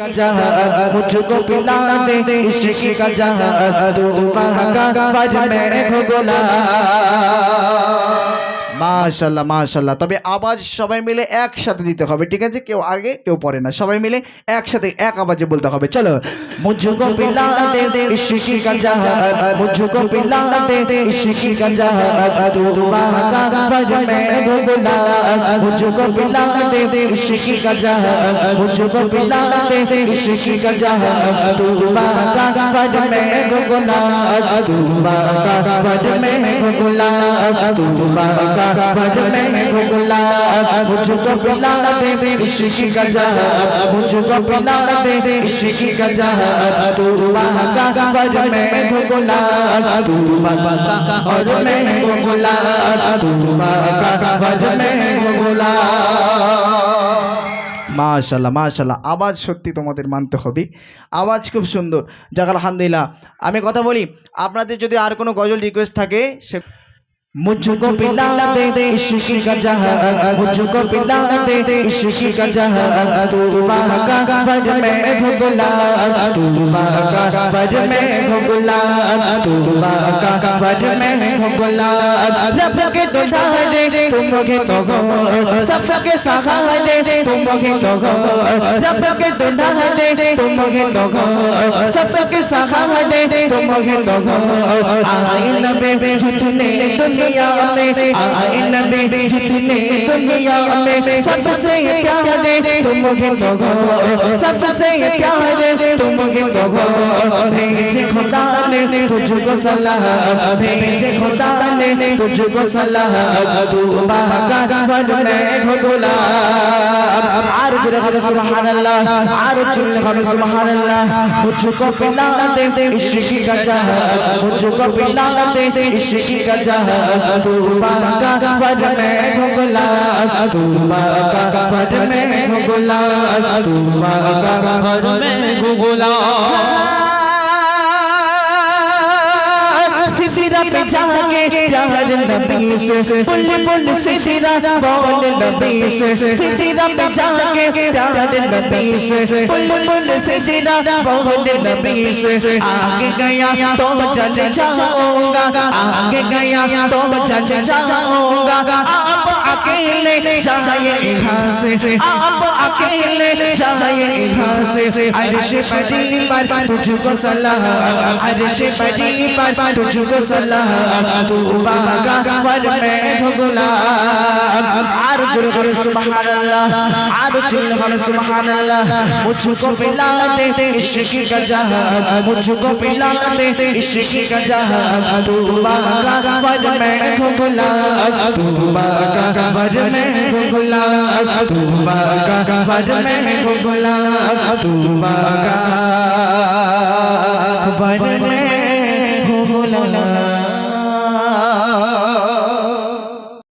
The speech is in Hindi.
का जादू मुझको पिला दे इश्क का जादू महाकाश में हो गोला माशाल्लाह माशाल्लाह तबे आवाज सबाई मिले एक साथे दिते होबे ठीक आछे केउ आगे केउ परे ना सबाई मिले एक साथे एक आवाजे बोलते होबे चलो मुझको पिला दे इश्क का जादू मुझको पिला दे इश्क का जादू महाकाश में हो गोला मुझको पिला दे इश्क का जादू मुझको पिला दे इश्क का जादू महाकाश में हो गोला महाकाश में हो गोला मुझको पिला दे इश्क का जादू मुझको पिला दे इश्क का जादू महाकाश में हो गोला महाकाश में हो गोला महाकाश में हो गोला माशाल्लाह माशाल्लाह आवाज सত্যি তোমাদের মানতে হবে आवाज खूब सुंदर যাক আলহামদুলিল্লাহ আমি কথা বলি আপনাদের যদি আর কোনো গজল রিকোয়েস্ট থাকে সে मुझको पिला दे इश्क का जादू मुझको पिला दे इश्क का जादू महाकाश में हो गोला महाकाश में हो गोला महाकाश में हो गोला रब के दुल्हा दे तुम के तो सबके सहारे दे तुम के तो रब के दुल्हा दे तुम के तो सबके सहारे दे तुम के तो आए नबी झूठने दुनिया में आए नबी जितने दुनिया में सबसे प्यारे तुम के तो सबसे प्यारे तुम के तो भेजे खुदा ने तुझको सलाह भेजे खुदा ने तुझको सलाह तू महाकाश में हो गोला आरज़ रज़ सुभान अल्लाह आरज़ रज़ सुभान अल्लाह मुझको पिला दे इश्क का जादू मुझको पिला दे इश्क का जादू महाकाश में हो गोला महाकाश में हो गोला महाकाश में हो गोला सिरा पे जाके प्यार नबी से बुल बुल सिरा बोल नबी से सिरा पे जाके प्यार नबी से बुल बुल सिरा बोल नबी से आगे गया तो चल जाऊंगा आगे गया तो चल जाऊंगा आप अकेले जाइए यहाँ से आप अकेले जाइए यहाँ से अर्श परी पर तुझको सलाह अर्श परी पर तुझको सलाह तू महाकाश में हो गोला आरज़ रज़ सुभान अल्लाह आरज़ रज़ सुभान अल्लाह मुझको पिला दे इश्क का जादू मुझको पिला दे इश्क का जादू महाकाश में हो गोला महाकाश में हो गोला महाकाश में हो गोला महाकाश में हो गोला